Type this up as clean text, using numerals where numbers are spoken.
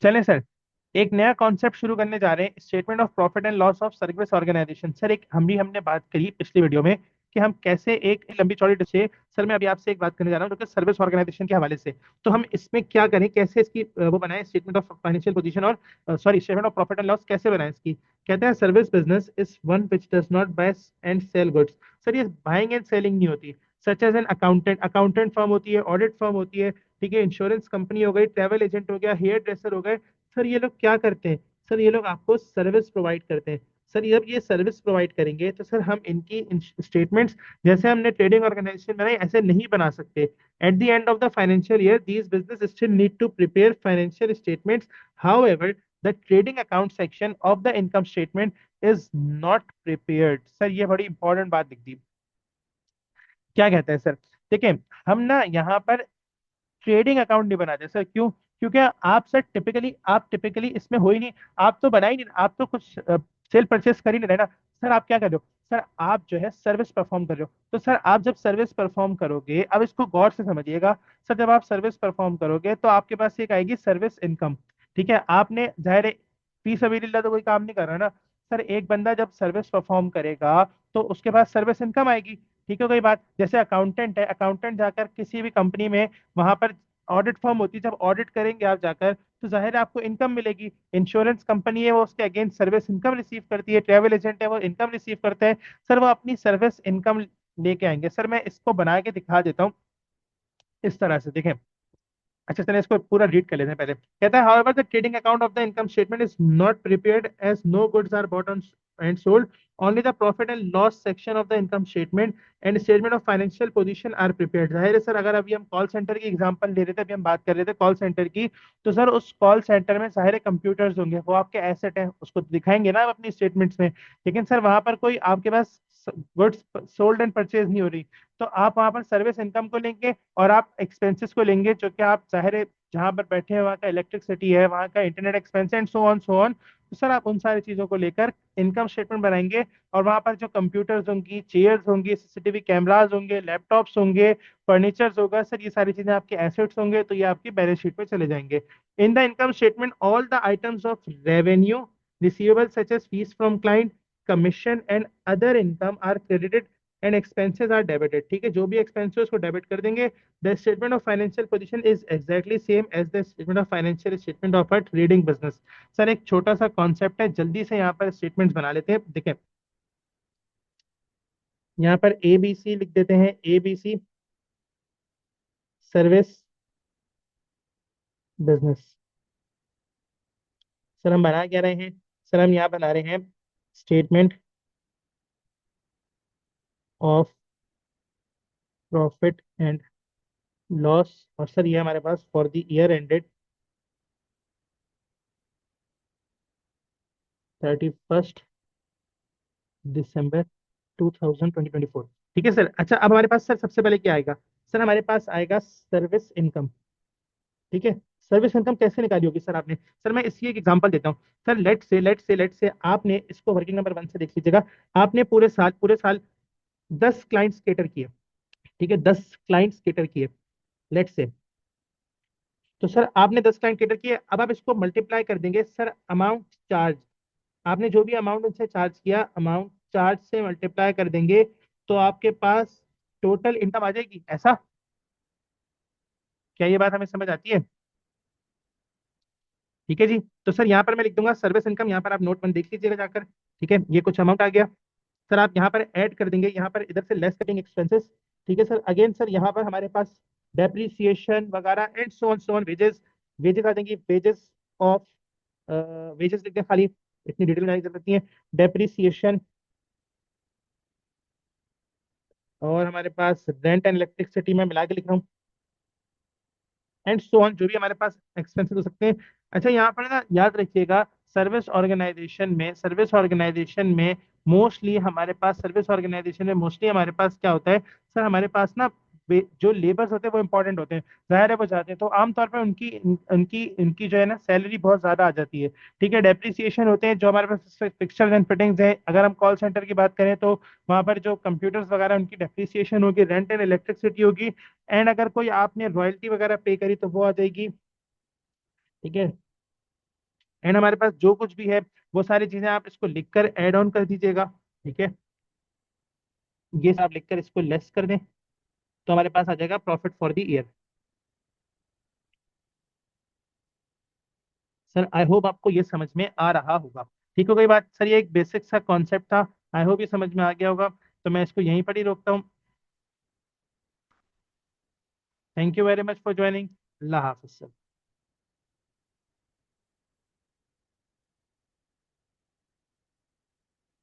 चलें सर, एक नया कॉन्सेप्ट शुरू करने जा रहे हैं, statement of profit and loss of service organisation. Sir एक हमने बात करी पिछली वीडियो में कि हम कैसे एक लंबी चौड़ी से, सर मैं अभी आपसे एक बात करने जा रहा हूँ जो कि सर्विस ऑर्गेनाइजेशन के हवाले से। तो हम इसमें क्या करें, कैसे इसकी वो बनाएं स्टेटमेंट ऑफ फाइनेंशियल पोजीशन और sorry statement of profit and loss कैसे बनाएं इसकी। कहते हैं service business is one which does not buy and sell goods. Sir ये बाइंग एंड सेलिंग नहीं होती। Such as an accountant, accountant firm होती है, ऑडिट फर्म होती है, ठीक है, इंश्योरेंस कंपनी हो गई, ट्रैवल एजेंट हो गया, हेयर ड्रेसर हो गए। सर ये लोग क्या करते हैं, सर ये लोग आपको सर्विस प्रोवाइड करते हैं। सर जब ये सर्विस प्रोवाइड करेंगे तो सर हम इनकी स्टेटमेंट्स जैसे हमने ट्रेडिंग ऑर्गेनाइजेशन बनाई ऐसे नहीं बना सकते। At the end of the financial year these business still need to prepare financial statements. However the trading account section of the income statement is not prepared. Sir ये बड़ी important बात लिख दी। क्या कहते हैं सर, देखिए, हम ना यहाँ पर ट्रेडिंग अकाउंट नहीं बनाते सर। क्यों? क्योंकि आप टिपिकली इसमें हो ही नहीं। आप तो बना ही नहीं, आप तो कुछ सेल परचेस कर ही नहीं रहे ना। सर आप क्या कर रहे हो, सर आप जो है सर्विस परफॉर्म कर रहे हो। तो सर आप जब सर्विस परफॉर्म करोगे, अब इसको गौर से समझिएगा। सर जब आप सर्विस परफॉर्म करोगे तो आपके पास एक आएगी सर्विस इनकम। ठीक है, आपने जाहिर है फी सबीलिल्लाह तो कोई काम नहीं कर रहा ना। सर एक बंदा जब सर्विस परफॉर्म करेगा तो उसके पास सर्विस इनकम आएगी। ठीक है, कोई बात, जैसे अकाउंटेंट है, अकाउंटेंट जाकर किसी भी कंपनी में वहां पर ऑडिट फर्म होती है, जब ऑडिट करेंगे आप जाकर तो जाहिर है आपको इनकम मिलेगी। इंश्योरेंस कंपनी है वो उसके अगेंस्ट सर्विस इनकम रिसीव करती है, ट्रैवल एजेंट है वो इनकम रिसीव करता है। सर वो अपनी सर्विस इनकम लेके आएंगे। सर मैं इसको बना के दिखा देता हूँ इस तरह से, देखें। अच्छा चलिए इसको पूरा रीड कर लेते हैं पहले। कहता है however the trading account of the income statement is not prepared as no goods are bought on and sold. Only the profit and loss section of the income statement and statement of financial position are prepared. जाहिर है sir, अगर अभी हम call centre की example ले रहे थे, अभी हम बात कर रहे थे कॉल सेंटर की, तो सर उस कॉल सेंटर में जाहिर है कंप्यूटर्स होंगे, वो आपके एसेट हैं, उसको दिखाएंगे ना आप अपनी स्टेटमेंट्स में। लेकिन सर वहां पर कोई आपके पास गुड्स सोल्ड एंड परचेज नहीं हो रही। तो आप वहां पर सर्विस इनकम को लेंगे और आप एक्सपेंसेस को लेंगे, जो कि आप जाहिर है जहां पर बैठे हैं वहाँ का इलेक्ट्रिसिटी है, वहाँ का internet expense and so on. तो सर आप उन सारी चीजों को लेकर इनकम स्टेटमेंट बनाएंगे। और वहां पर जो कंप्यूटर्स होंगी, चेयर्स होंगी, सीसीटीवी कैमराज होंगे, लैपटॉप्स होंगे, फर्नीचर्स होगा, सर ये सारी चीजें आपके एसेट्स होंगे, तो ये आपकी बैलेंस शीट में चले जाएंगे। In the income statement all the items of revenue receivable such as fees from client, commission and other income are credited and expenses are debited. ठीक है, जो भी एक्सपेंसेस उसको डेबिट कर देंगे। The statement of financial position is exactly same as the statement of financial statement of a trading business. Sir एक छोटा सा कॉन्सेप्ट है, जल्दी से यहाँ पर स्टेटमेंट्स बना लेते हैं, देखें। यहाँ पर ए बी सी लिख देते हैं, A B C service business. Sir हम बना क्या रहे हैं, सर हम यहाँ बना रहे हैं statement of profit and loss. और सर ये हमारे पास फॉर द ईयर एंडेड 31 दिसंबर 2024। ठीक है सर। अच्छा अब हमारे पास सर सबसे पहले क्या आएगा, सर हमारे पास आएगा सर्विस इनकम। ठीक है, सर्विस इनकम कैसे निकाली होगी सर आपने, सर मैं इसकी एक एग्जांपल देता हूँ। सर लेट से आपने इसको वर्किंग नंबर 1 से देख लीजिएगा। आपने पूरे साल 10 क्लाइंट्स केटर किए। ठीक है, 10 क्लाइंट्स केटर किए, लेट से। तो सर आपने 10 क्लाइंट केटर किए, अब आप इसको मल्टीप्लाई कर देंगे सर अमाउंट चार्ज। आपने जो भी अमाउंट उनसे चार्ज किया, अमाउंट चार्ज से मल्टीप्लाई कर देंगे, तो आपके पास टोटल इनकम आ जाएगी। ऐसा, क्या ये बात हमें समझ आती है? ठीक है जी। तो सर यहाँ पर मैं लिख दूंगा सर्विस इनकम, यहाँ पर आप नोट 1 देख लीजिएगा जाकर। ठीक है, ये कुछ अमाउंट आ गया। सर आप यहाँ पर ऐड कर देंगे, यहाँ पर इधर से लेस कटिंग एक्सपेंसेस। ठीक है सर, अगेन सर यहाँ पर हमारे पास डेप्रीसिएशन वगैरह and so on wages. Wages आ जाएंगी, वेजेस ऑफ वेजेस लिख दें खाली, इतनी डिटेल में जरूरत नहीं है। डेप्रीसिएशन, और हमारे पास रेंट एंड इलेक्ट्रिसिटी में मिला के लिख रहा हूँ, एंड सो ऑन, जो भी हमारे पास एक्सपेंसेस हो सकते हैं। अच्छा यहाँ पर ना याद रखिएगा, सर्विस ऑर्गेनाइजेशन में मोस्टली हमारे पास क्या होता है, सर हमारे पास ना जो लेबर्स होते हैं वो इंपॉर्टेंट होते हैं। जाहिर है वो जाते हैं तो आमतौर पर उनकी उनकी उनकी जो है ना सैलरी बहुत ज्यादा आ जाती है। ठीक है, डेप्रिसिएशन होते हैं जो हमारे पास फिक्सचर्स एंड फिटिंग्स हैं। अगर हम कॉल सेंटर की बात करें तो वहाँ पर जो कंप्यूटर्स वगैरह उनकी डेप्रिसिएशन होगी, रेंट एंड इलेक्ट्रिसिटी होगी, एंड अगर कोई आपने रॉयल्टी वगैरह पे करी तो वो आ जाएगी। ठीक है, एंड हमारे पास जो कुछ भी है वो सारी चीजें आप इसको लिखकर ऐड ऑन कर दीजिएगा। ठीक है, ये सब आप लिखकर इसको लेस कर दें तो हमारे पास आ जाएगा profit for the year. Sir I hope आपको ये समझ में आ रहा होगा। ठीक हो गई बात सर, ये एक बेसिक सा कॉन्सेप्ट था, आई होप ये समझ में आ गया होगा। तो मैं इसको यहीं पर ही रोकता हूँ। Thank you very much for joining. Allah Hafiz sir.